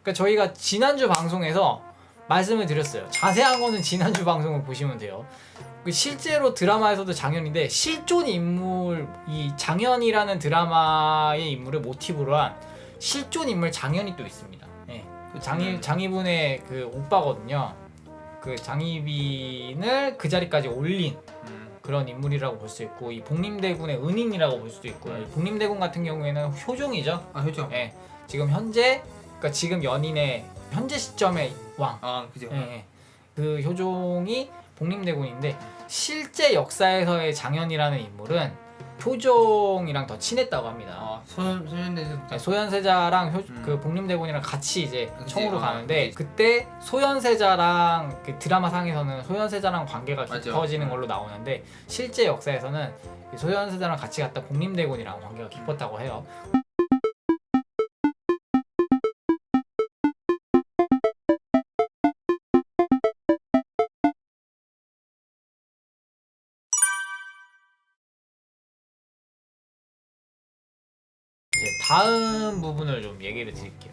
그러니까 저희가 지난주 방송에서 말씀을 드렸어요. 자세한 거는 지난주 방송을 보시면 돼요. 실제로 드라마에서도 장현인데 실존 인물, 이 장현이라는 드라마의 인물을 모티브로 한 실존 인물 장현이 또 있습니다. 네. 장희분의 그 오빠거든요. 그 장희빈을 그 자리까지 올린 그런 인물이라고 볼 수 있고, 이 복림대군의 은인이라고 볼 수도 있고요. 이 복림대군 같은 경우에는 효종이죠. 아, 효종. 예. 지금 현재, 그러니까 지금 연인의 현재 시점의 왕. 아, 그죠. 예. 그 효종이 복림대군인데 실제 역사에서의 장현이라는 인물은 효종이랑 더 친했다고 합니다. 아, 소현대군. 소현세자랑 그 복림대군이랑 같이 이제 그치. 청으로 가는데, 그치. 그때 소현세자랑 그 드라마 상에서는 소현세자랑 관계가 맞아. 깊어지는 걸로 나오는데, 실제 역사에서는 이 소현세자랑 같이 갔다 복림대군이랑 관계가 깊었다고 해요. 이제 다음 부분을 좀 얘기를 드릴게요.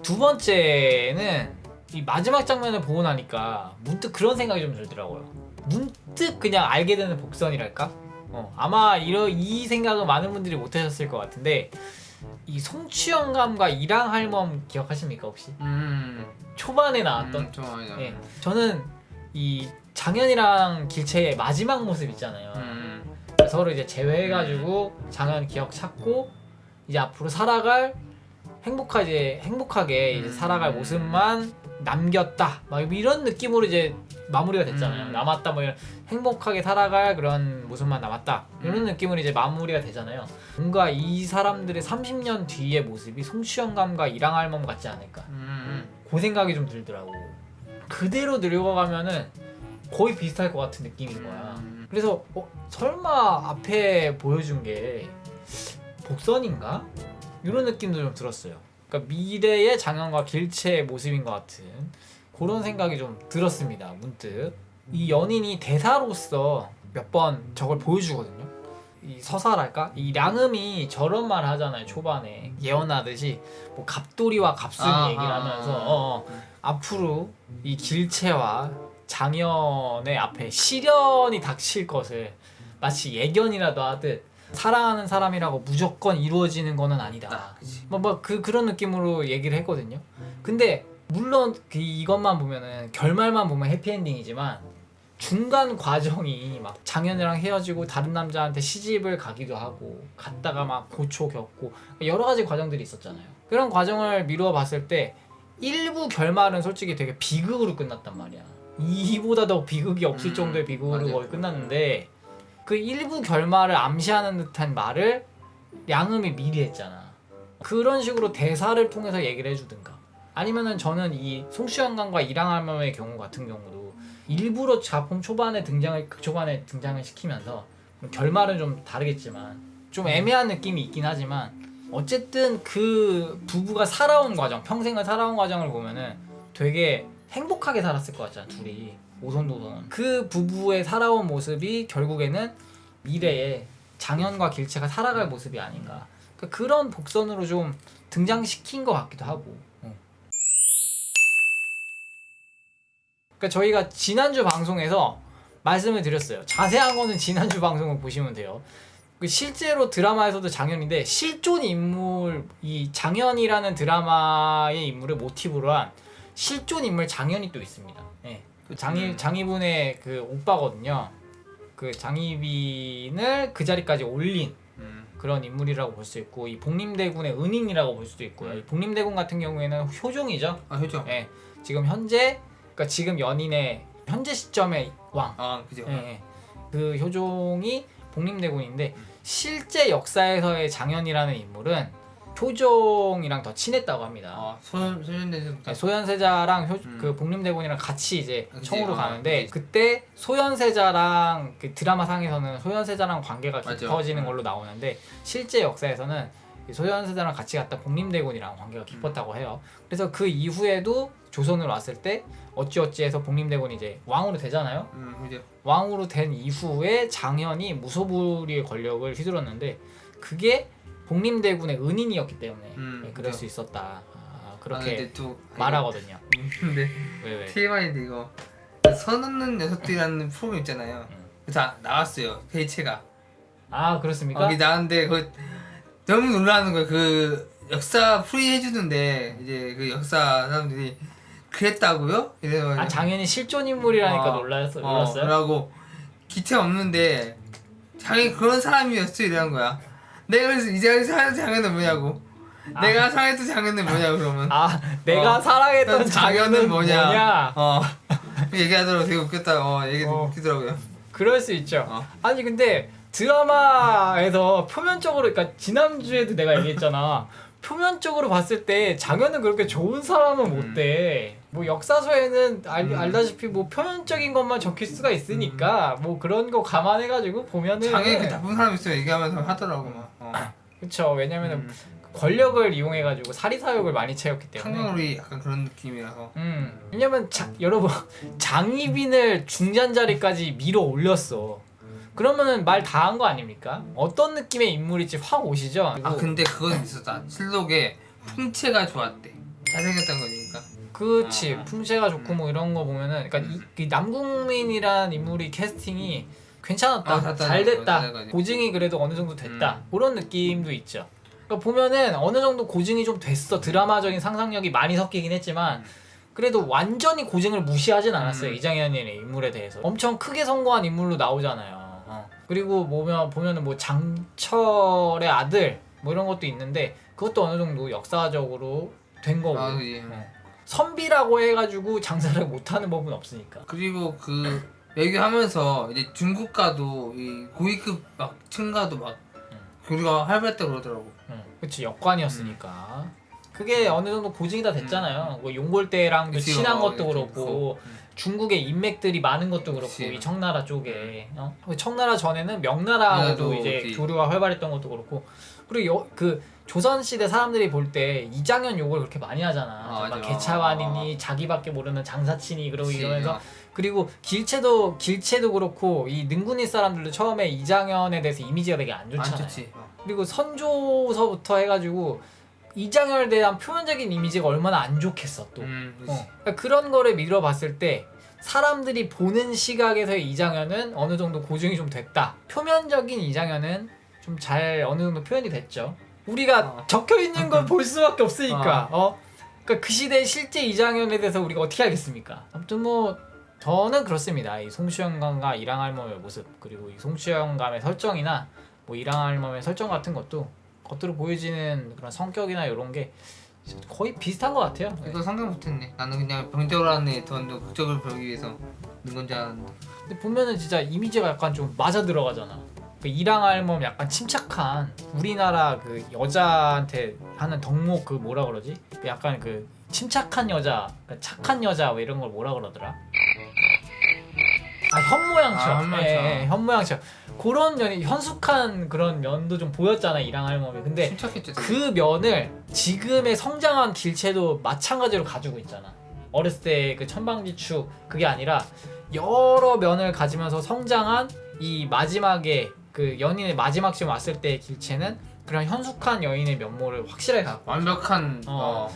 두 번째는 이 마지막 장면을 보고 나니까 문득 그런 생각이 좀 들더라고요. 문득 그냥 알게 되는 복선이랄까? 아마 이 생각은 많은 분들이 못하셨을 것 같은데, 이 송추영감과 이랑할멈 기억하십니까 혹시? 초반에 나왔던. 예. 저는 이 장현이랑 길채의 마지막 모습 있잖아요. 서로 이제 제외해가지고 장현 기억 찾고 이제 앞으로 살아갈 행복하게 이제 살아갈 모습만 남겼다, 막 이런 느낌으로 이제 마무리가 됐잖아요. 남았다, 뭐 이런 행복하게 살아갈 그런 모습만 남았다, 이런 느낌으로 이제 마무리가 되잖아요. 뭔가 이 사람들의 30년 뒤의 모습이 송추영감과 이랑할멈 같지 않을까, 그 생각이 좀 들더라고. 그대로 늙어가면은 거의 비슷할 것 같은 느낌인 거야. 그래서 설마 앞에 보여준 게 복선인가? 이런 느낌도 좀 들었어요. 그러니까 미래의 장현과 길채의 모습인 것 같은 그런 생각이 좀 들었습니다. 문득 이 연인이 대사로서 몇 번 저걸 보여주거든요. 이 서사랄까? 이 량음이 저런 말 하잖아요. 초반에 예언하듯이 뭐 갑돌이와 갑순이 얘기를 하면서 앞으로 이 길채와 장현의 앞에 시련이 닥칠 것을 마치 예견이라도 하듯, 사랑하는 사람이라고 무조건 이루어지는 거는 아니다. 그런 느낌으로 얘기를 했거든요. 근데 물론 이것만 보면은, 결말만 보면 해피엔딩이지만 중간 과정이 막 장현이랑 헤어지고 다른 남자한테 시집을 가기도 하고, 갔다가 막 고초 겪고 여러 가지 과정들이 있었잖아요. 그런 과정을 미루어 봤을 때 1부 결말은 솔직히 되게 비극으로 끝났단 말이야. 2보다 더 비극이 없을 정도의 비극으로 거의 끝났는데, 그 1부 결말을 암시하는 듯한 말을 량음이 미리 했잖아. 그런 식으로 대사를 통해서 얘기를 해주든가, 아니면은 저는 이 송추영감과 이랑할멈의 경우 같은 경우도 일부러 작품 초반에 등장을 시키면서, 결말은 좀 다르겠지만 좀 애매한 느낌이 있긴 하지만, 어쨌든 그 부부가 살아온 과정, 평생을 살아온 과정을 보면은 되게 행복하게 살았을 것 같잖아, 둘이 오손도손. 그 부부의 살아온 모습이 결국에는 미래에 장현과 길채가 살아갈 모습이 아닌가, 그러니까 그런 복선으로 좀 등장시킨 것 같기도 하고. 그러니까 저희가 지난주 방송에서 말씀을 드렸어요. 자세한 거는 지난주 방송을 보시면 돼요. 실제로 드라마에서도 장현인데 실존 인물, 이 장현이라는 드라마의 인물을 모티브로 한 실존 인물 장현이 또 있습니다. 예. 장희분의 그 오빠거든요. 그 장희빈을 그 자리까지 올린 그런 인물이라고 볼 수 있고, 이 복림대군의 은인이라고 볼 수도 있고요. 이 복림대군 같은 경우에는 효종이죠. 아, 효종. 예. 지금 현재, 그러니까 지금 연인의 현재 시점의 왕. 아, 그죠. 예. 그 효종이 복림대군인데 실제 역사에서의 장현이라는 인물은 효종이랑 더 친했다고 합니다. 아, 소현대군. 소현세자랑 그 복림대군이랑 같이 이제 그치. 청으로 가는데, 그때 소현세자랑 그 드라마 상에서는 소현세자랑 관계가 깊어지는 걸로 나오는데, 실제 역사에서는 소현세자랑 같이 갔다 복림대군이랑 관계가 깊었다고 해요. 그래서 그 이후에도 조선으로 왔을 때 어찌어찌해서 복림대군이 이제 왕으로 되잖아요. 그죠. 왕으로 된 이후에 장현이 무소불위의 권력을 휘둘렀는데, 그게 복림대군의 은인이었기 때문에 그럴 수 있었다. 그렇게 근데 또 말하거든요. 근데 왜? TMI인데 이거 선 없는 녀석들이라는 프로그램 있잖아요. 그래서 나왔어요 회의체가. 아 그렇습니까? 거기 나왔는데 그 너무 놀라는 거예요. 그 역사 풀이 해주는데 이제 그 역사 사람들이 그랬다고요? 이래서 아 당연히 실존 인물이라니까 놀랐어요. 그러고 기체 없는데 자기 그런 사람이었어 이러는 거야. 내가 그래서 이 자리에 사는 장면은 뭐냐고. 내가 사했던 장면은 뭐냐고 그러면. 아 내가 사랑했던 장면은 뭐냐? 얘기하더라고 되게 웃겼다. 얘기 웃기더라고요. 그럴 수 있죠. 아니 근데 드라마에서 표면적으로 그러니까 지난주에도 내가 얘기했잖아. 표면적으로 봤을 때 장현은 그렇게 좋은 사람은 못 돼. 뭐 역사서에는 알다시피 뭐 표면적인 것만 적힐 수가 있으니까 뭐 그런 거 감안해가지고 보면은 장현이 그 나쁜 사람 있어 얘기하면서 하더라고 막. 그쵸. 왜냐면은 권력을 이용해가지고 사리사욕을 많이 채웠기 때문에. 상영울이 약간 그런 느낌이라서. 왜냐면 여러분 장희빈을 중간 자리까지 밀어 올렸어. 그러면은 말 다 한 거 아닙니까? 어떤 느낌의 인물일지 확 오시죠? 근데 그건 있었다. 실록에 풍채가 좋았대. 잘생겼다는 거니까. 그치. 풍채가 좋고 뭐 이런 거 보면은 그러니까 이 남궁민이란 인물이 캐스팅이 괜찮았다. 잘 됐다. 고증이 그래도 어느 정도 됐다. 그런 느낌도 있죠. 그러니까 보면은 어느 정도 고증이 좀 됐어. 드라마적인 상상력이 많이 섞이긴 했지만 그래도 완전히 고증을 무시하진 않았어요. 이장현의 인물에 대해서. 엄청 크게 성공한 인물로 나오잖아요. 그리고 보면은 뭐 장철의 아들 뭐 이런 것도 있는데 그것도 어느 정도 역사적으로 된 거고. 선비라고 해가지고 장사를 못하는 법은 없으니까. 그리고 그 얘기하면서 이제 중국과도 이 고위급 막 층과도 막 교류가 활발했다고 그러더라고. 그치 역관이었으니까. 그게 어느 정도 고증이 다 됐잖아요. 뭐 용골대랑도 친한 것도 그렇고 중국의 인맥들이 많은 것도 그렇고 그치. 이 청나라 쪽에 청나라 전에는 명나라하고도 이제 그치. 교류가 활발했던 것도 그렇고 그리고 그 조선시대 사람들이 볼 때 이장현 욕을 그렇게 많이 하잖아. 막 개차반이니 자기밖에 모르는 장사치니 그러고 그치. 이러면서 그리고 길체도 그렇고 이 능군이 사람들도 처음에 이장현에 대해서 이미지가 되게 안 좋잖아요. 안 좋지. 그리고 선조서부터 해가지고 이장현에 대한 표면적인 이미지가 얼마나 안 좋겠어 또. 그러니까 그런 거를 미뤄봤을 때 사람들이 보는 시각에서의 이장현은 어느 정도 고증이 좀 됐다. 표면적인 이장현은 좀 잘 어느 정도 표현이 됐죠. 우리가 적혀 있는 걸 볼 수밖에 없으니까. 그러니까 그 시대의 실제 이장현에 대해서 우리가 어떻게 알겠습니까? 아무튼 뭐 저는 그렇습니다. 이 송추영감과 이랑할멈의 모습 그리고 이 송추영감의 설정이나 뭐 이랑할멈의 설정 같은 것도 겉으로 보여지는 그런 성격이나 이런 게 거의 비슷한 것 같아요. 이거 상상 못했네. 나는 그냥 병적을 하는 더 극적을 보기 위해서 는 건 줄 알았는데. 근데 보면은 진짜 이미지가 약간 좀 맞아 들어가잖아. 그 이랑할멈 약간 침착한 우리나라 그 여자한테 하는 덕목 그 뭐라 그러지? 그 약간 그 침착한 여자, 착한 여자 뭐 이런 걸 뭐라 그러더라? 현모양처. 현모양처. 그런 면이 현숙한 그런 면도 좀 보였잖아 이랑할멈이. 근데 침착했죠. 그 면을 지금의 성장한 길체도 마찬가지로 가지고 있잖아. 어렸을 때 그 천방지축 그게 아니라 여러 면을 가지면서 성장한 이 마지막에 그 연인의 마지막 시점 왔을 때의 길체는 그런 현숙한 여인의 면모를 확실하게 갖고 완벽한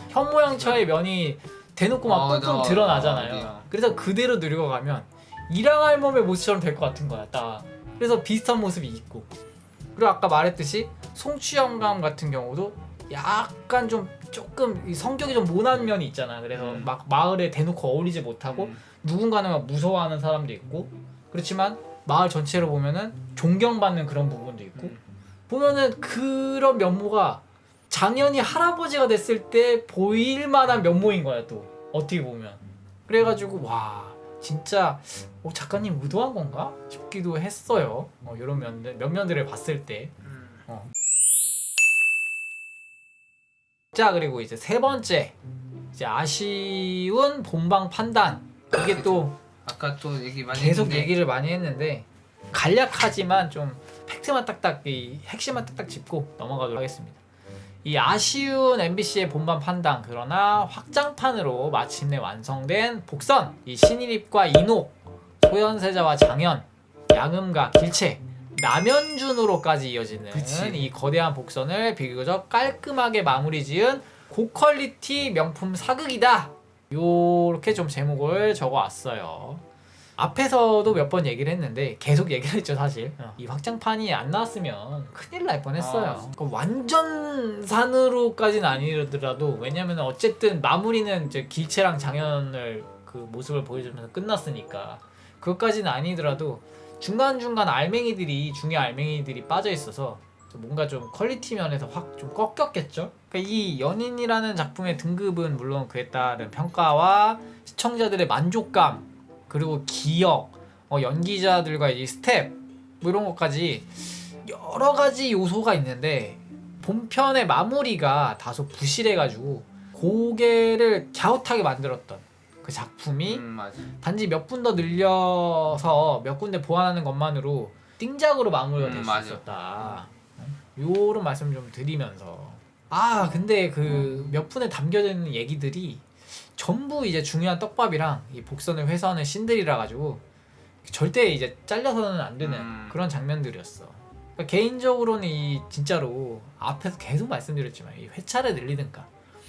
현모양처의 면이 대놓고 막 뿜뿜 드러나잖아요. 그래서 그대로 늙어가면 이랑할멈의 모습처럼 될 것 같은 거야 딱. 그래서 비슷한 모습이 있고 그리고 아까 말했듯이 송추영감 같은 경우도 약간 좀 조금 이 성격이 좀 모난 면이 있잖아. 그래서 막 마을에 대놓고 어울리지 못하고 누군가는 막 무서워하는 사람도 있고 그렇지만 마을 전체로 보면은 존경받는 그런 부분도 있고 보면은 그런 면모가 장현이 할아버지가 됐을 때 보일 만한 면모인 거야 또 어떻게 보면. 그래가지고 와 진짜 작가님 의도한 건가 싶기도 했어요. 이런 면들을 봤을 때. 자 그리고 이제 세 번째 이제 아쉬운 본방 판단. 이게 또 아까 또 얘기 많이 계속 했는데. 얘기를 많이 했는데 간략하지만 좀 팩트만 딱딱 이 핵심만 딱딱 짚고 넘어가도록 하겠습니다. 이 아쉬운 MBC의 본방 판단 그러나 확장판으로 마침내 완성된 복선 이 신일입과 이녹 소현세자와 장현 양음과 길체 남현준으로까지 이어지는 이 거대한 복선을 비교적 깔끔하게 마무리 지은 고퀄리티 명품 사극이다. 요렇게 좀 제목을 적어왔어요. 앞에서도 몇 번 얘기를 했는데 계속 얘기를 했죠 사실. 이 확장판이 안 나왔으면 큰일 날 뻔했어요. 그러니까 완전 산으로까지는 아니더라도 왜냐면 어쨌든 마무리는 이제 길체랑 장현을 그 모습을 보여주면서 끝났으니까 그것까지는 아니더라도 중간중간 중요 알맹이들이 빠져 있어서 뭔가 좀 퀄리티 면에서 확 좀 꺾였겠죠. 그러니까 이 연인이라는 작품의 등급은 물론 그에 따른 평가와 시청자들의 만족감 그리고 기억, 연기자들과의 이 스텝 뭐 이런 것까지 여러 가지 요소가 있는데 본편의 마무리가 다소 부실해가지고 고개를 갸웃하게 만들었던 그 작품이 맞아. 단지 몇 분 더 늘려서 몇 군데 보완하는 것만으로 띵작으로 마무리가 될 수 맞아. 있었다. 요런 말씀 좀 드리면서 근데 그 몇 분에 담겨져 있는 얘기들이 전부 이제 중요한 떡밥이랑 이 복선을 회수하는 신들이라 가지고 절대 이제 잘려서는 안 되는 그런 장면들이었어. 그러니까 개인적으로는 이 진짜로 앞에서 계속 말씀드렸지만 이 회차를 늘리든가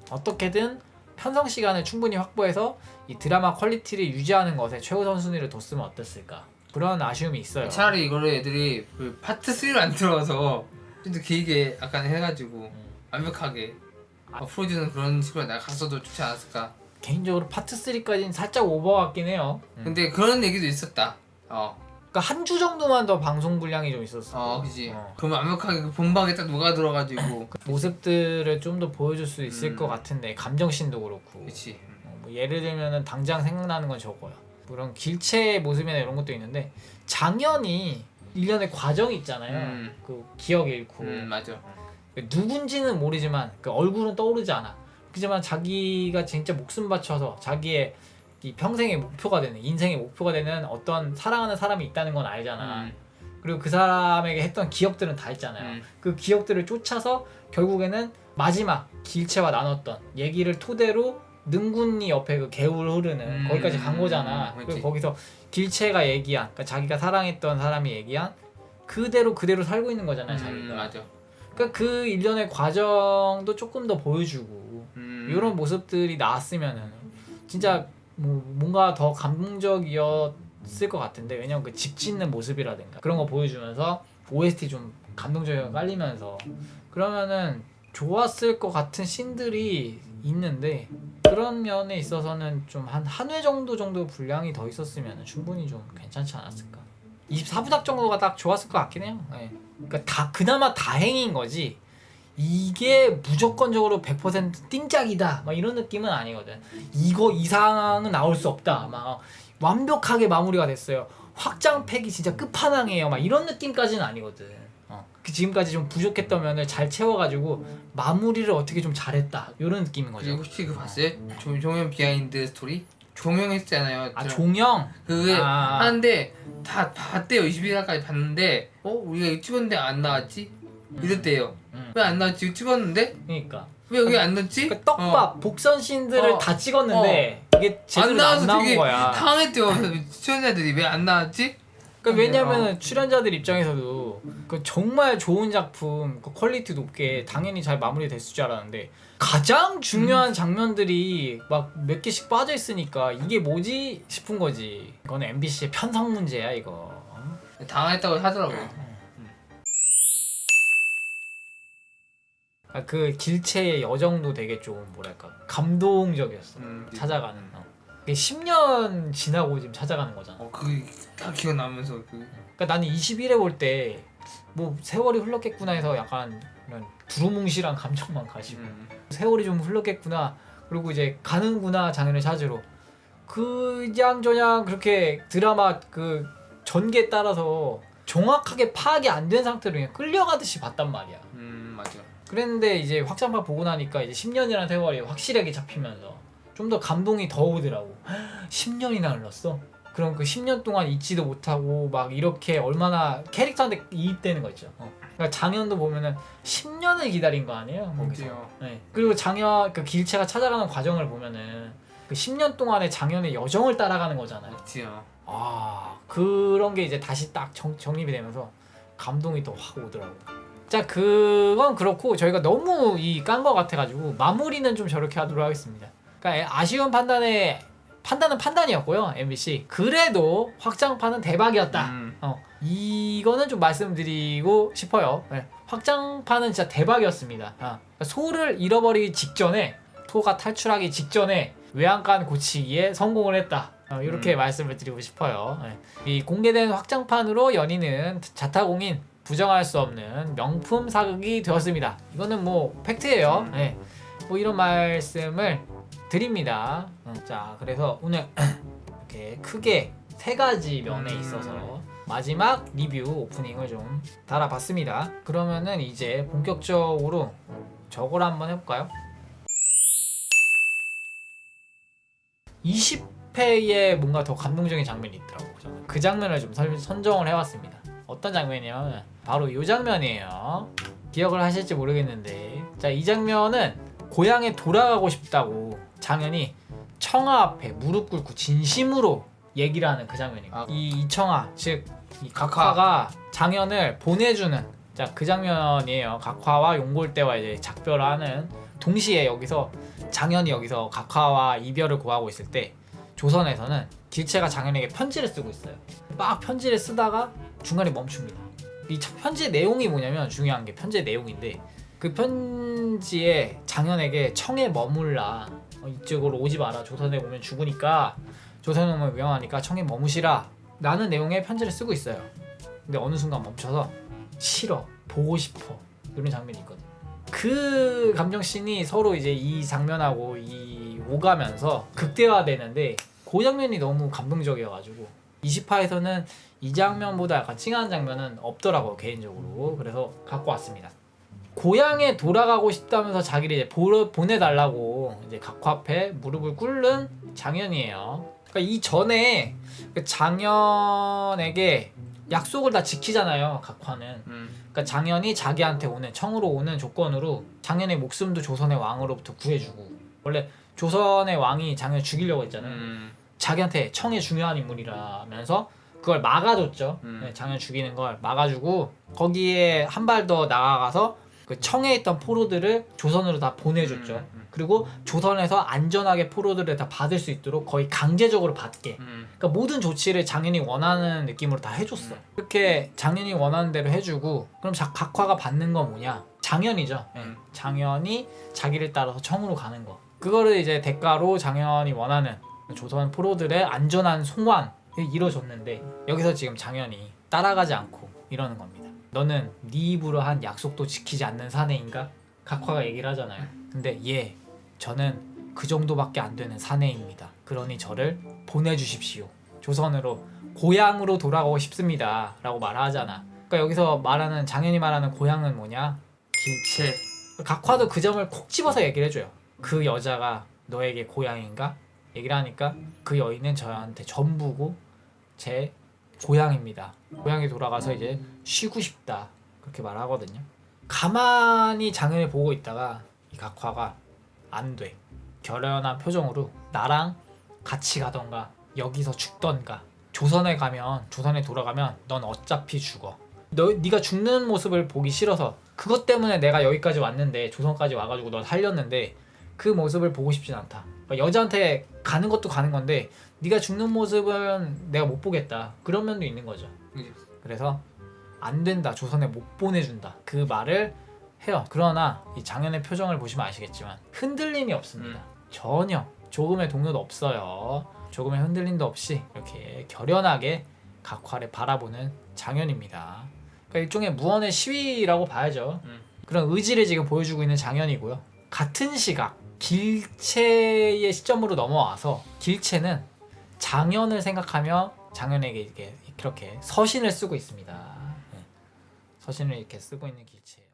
어떻게든 편성 시간을 충분히 확보해서 이 드라마 퀄리티를 유지하는 것에 최우선 순위를 뒀으면 어땠을까 그런 아쉬움이 있어요. 차라리 이거를 애들이 그 파트 3를 안 들어가서 좀 더 길게 약간 해가지고 완벽하게 풀어주는 그런 식으로 나갔어도 좋지 않았을까. 개인적으로 파트 3까지는 살짝 오버 같긴 해요. 근데 그런 얘기도 있었다. 그러니까 한 주 정도만 더 방송 분량이 좀 있었어. 그지. 그럼 완벽하게 그 본방에 딱 녹아들어가지고 그 모습들을 좀 더 보여줄 수 있을 것 같은데 감정씬도 그렇고. 그치. 뭐 예를 들면은 당장 생각나는 건 저거야. 그런 길체의 모습이나 이런 것도 있는데 장현이 일련의 과정이 있잖아요. 그 기억 잃고. 맞아. 누군지는 모르지만 그 얼굴은 떠오르지 않아. 그지만 자기가 진짜 목숨 바쳐서 자기의 이 평생의 목표가 되는 인생의 목표가 되는 어떤 사랑하는 사람이 있다는 건 알잖아. 그리고 그 사람에게 했던 기억들은 다 있잖아요. 그 기억들을 쫓아서 결국에는 마지막 길체와 나눴던 얘기를 토대로 능군이 옆에 그 개울 흐르는 거기까지 간 거잖아. 그리고 거기서 길체가 얘기한 그러니까 자기가 사랑했던 사람이 얘기한 그대로 살고 있는 거잖아요. 자기가. 맞아. 그러니까 그 일련의 과정도 조금 더 보여주고 이런 모습들이 나왔으면은 진짜 뭐 뭔가 더 감동적이었을 것 같은데 왜냐면 그 집 짓는 모습이라든가 그런 거 보여주면서 OST 좀 감동적이게 깔리면서 그러면은 좋았을 것 같은 씬들이 있는데 그런 면에 있어서는 좀 한 회 정도 분량이 더 있었으면 충분히 좀 괜찮지 않았을까. 24부작 정도가 딱 좋았을 것 같긴 해요. 네. 그러니까 그나마 다행인 거지. 이게 무조건적으로 100% 띵짝이다 막 이런 느낌은 아니거든. 이거 이상은 나올 수 없다. 막 완벽하게 마무리가 됐어요. 확장팩이 진짜 끝판왕이에요. 막 이런 느낌까지는 아니거든. 그 지금까지 좀 부족했던 면을 잘 채워가지고 마무리를 어떻게 좀 잘했다. 이런 느낌인 거죠. 혹시 그 봤어요? 종영 비하인드 스토리? 종영했잖아요. 종영? 그게 하는데 다 봤대요. 21화까지 봤는데 우리가 찍었는데 안 나왔지? 이랬대요. 왜 안 나왔지? 찍었는데? 그러니까 왜 여기 안 넣었지? 그 떡밥 복선 씬들을 다 찍었는데 이게 제대로 안 나온 되게 거야. 당황했대요. 시청자들이 왜 안 나왔지? 그러니까 왜냐면은 출연자들 입장에서도 그 정말 좋은 작품 그 퀄리티 높게 당연히 잘 마무리됐을 줄 알았는데 가장 중요한 장면들이 막 몇 개씩 빠져 있으니까 이게 뭐지 싶은 거지. 이거는 MBC의 편성 문제야 이거. 당황했다고 하더라고요. 그 길체의 여정도 되게 좀 뭐랄까 감동적이었어. 찾아가는 10년 지나고 지금 찾아가는 거잖아. 그게 다 기억나면서 그러니까 나는 21회 볼 때 뭐 세월이 흘렀겠구나 해서 약간 이런 두루뭉실한 감정만 가지고 세월이 좀 흘렀겠구나 그리고 이제 가는구나 장현을 찾으러 그냥저냥 그렇게 드라마 그 전개에 따라서 정확하게 파악이 안 된 상태로 그냥 끌려가듯이 봤단 말이야. 맞아. 그랬는데 이제 확장판 보고 나니까 이제 10년이라는 세월이 확실하게 잡히면서 좀 더 감동이 더 오더라고. 10년이나 흘렀어? 그럼 그 10년 동안 잊지도 못하고 막 이렇게 얼마나 캐릭터한테 이입되는 거 있죠. 그러니까 장현도 보면은 10년을 기다린 거 아니에요? 거기서. 네. 그리고 장현 그 길체가 찾아가는 과정을 보면은 그 10년 동안의 장현의 여정을 따라가는 거잖아요. 그렇지요. 그런 게 이제 다시 딱 정립이 되면서 감동이 더 확 오더라고. 자 그건 그렇고 저희가 너무 이 깐 거 같아가지고 마무리는 좀 저렇게 하도록 하겠습니다. 그러니까 아쉬운 판단은 판단이었고요. MBC 그래도 확장판은 대박이었다. 이거는 좀 말씀드리고 싶어요. 네. 확장판은 진짜 대박이었습니다. 그러니까 소를 잃어버리기 직전에 소가 탈출하기 직전에 외양간 고치기에 성공을 했다. 이렇게 말씀을 드리고 싶어요. 네. 이 공개된 확장판으로 연희는 자타공인 부정할 수 없는 명품 사극이 되었습니다. 이거는 뭐 팩트예요. 네. 뭐 이런 말씀을 드립니다. 자 그래서 오늘 이렇게 크게 3가지 면에 있어서 마지막 리뷰 오프닝을 좀 달아봤습니다. 그러면은 이제 본격적으로 저걸 한번 해볼까요? 20회에 뭔가 더 감동적인 장면이 있더라고요. 저는 그 장면을 좀 선정을 해왔습니다. 어떤 장면이냐면 바로 이 장면이에요. 기억을 하실지 모르겠는데 자 이 장면은 고향에 돌아가고 싶다고 장현이 청아 앞에 무릎 꿇고 진심으로 얘기를 하는 그 장면입니다. 이 이청아 즉 이 각화가 장현을 보내주는 자 그 장면이에요. 각화와 용골대와 이제 작별하는 동시에 여기서 장현이 여기서 각화와 이별을 고하고 있을 때 조선에서는 길채가 장현에게 편지를 쓰고 있어요. 막 편지를 쓰다가 중간에 멈춥니다. 이 편지의 내용이 뭐냐면 중요한 게 편지의 내용인데 그 편지에 장현에게 청에 머물라 이쪽으로 오지 마라 조선에 오면 죽으니까 조선에 오면 위험하니까 청에 머무시라 라는 내용의 편지를 쓰고 있어요. 근데 어느 순간 멈춰서 싫어 보고 싶어 이런 장면이 있거든요. 그 감정씬이 서로 이제 이 장면하고 이 오가면서 극대화되는데 그 장면이 너무 감동적이어가지고 20화에서는 이 장면보다 약간 찡한 장면은 없더라고요 개인적으로. 그래서 갖고 왔습니다. 고향에 돌아가고 싶다면서 자기를 이제 보내달라고 이제 각화 앞에 무릎을 꿇는 장현이에요. 그러니까 이 전에 그 장현에게 약속을 다 지키잖아요 각화는. 그러니까 장현이 자기한테 오는 청으로 오는 조건으로 장현의 목숨도 조선의 왕으로부터 구해주고 원래 조선의 왕이 장현을 죽이려고 했잖아요. 자기한테 청의 중요한 인물이라면서 그걸 막아줬죠. 네, 장현 죽이는 걸 막아주고 거기에 한 발 더 나아가서 그 청에 있던 포로들을 조선으로 다 보내줬죠. 그리고 조선에서 안전하게 포로들을 다 받을 수 있도록 거의 강제적으로 받게. 그러니까 모든 조치를 장현이 원하는 느낌으로 다 해줬어. 이렇게 장현이 원하는 대로 해주고 그럼 각화가 받는 건 뭐냐? 장현이죠. 네. 장현이 자기를 따라서 청으로 가는 거. 그거를 이제 대가로 장현이 원하는 조선 포로들의 안전한 송환이 이루어졌는데 여기서 지금 장현이 따라가지 않고 이러는 겁니다. 너는 네 입으로 한 약속도 지키지 않는 사내인가? 각화가 얘기를 하잖아요. 근데 저는 그 정도밖에 안 되는 사내입니다. 그러니 저를 보내주십시오. 조선으로 고향으로 돌아가고 싶습니다 라고 말하잖아. 그러니까 여기서 말하는 장현이 말하는 고향은 뭐냐? 길채. 각화도 그 점을 콕 집어서 얘기를 해줘요. 그 여자가 너에게 고향인가? 얘기를 하니까 그 여인은 저한테 전부고 제 고향입니다. 고향에 돌아가서 이제 쉬고 싶다 그렇게 말하거든요. 가만히 장현을 보고 있다가 이 각화가 안 돼. 결연한 표정으로 나랑 같이 가던가 여기서 죽던가 조선에 돌아가면 넌 어차피 죽어. 네가 죽는 모습을 보기 싫어서 그것 때문에 내가 여기까지 왔는데 조선까지 와가지고 널 살렸는데 그 모습을 보고 싶진 않다. 그러니까 여자한테 가는 것도 가는 건데 네가 죽는 모습은 내가 못 보겠다. 그런 면도 있는 거죠. 그래서 안 된다. 조선에 못 보내준다. 그 말을 해요. 그러나 이 장현의 표정을 보시면 아시겠지만 흔들림이 없습니다. 전혀 조금의 동요도 없어요. 조금의 흔들림도 없이 이렇게 결연하게 각화를 바라보는 장현입니다. 그러니까 일종의 무언의 시위라고 봐야죠. 그런 의지를 지금 보여주고 있는 장현이고요. 같은 시각 길채의 시점으로 넘어와서 길채는 장현을 생각하며 장현에게 이렇게 서신을 쓰고 있습니다. 서신을 이렇게 쓰고 있는 길채예요.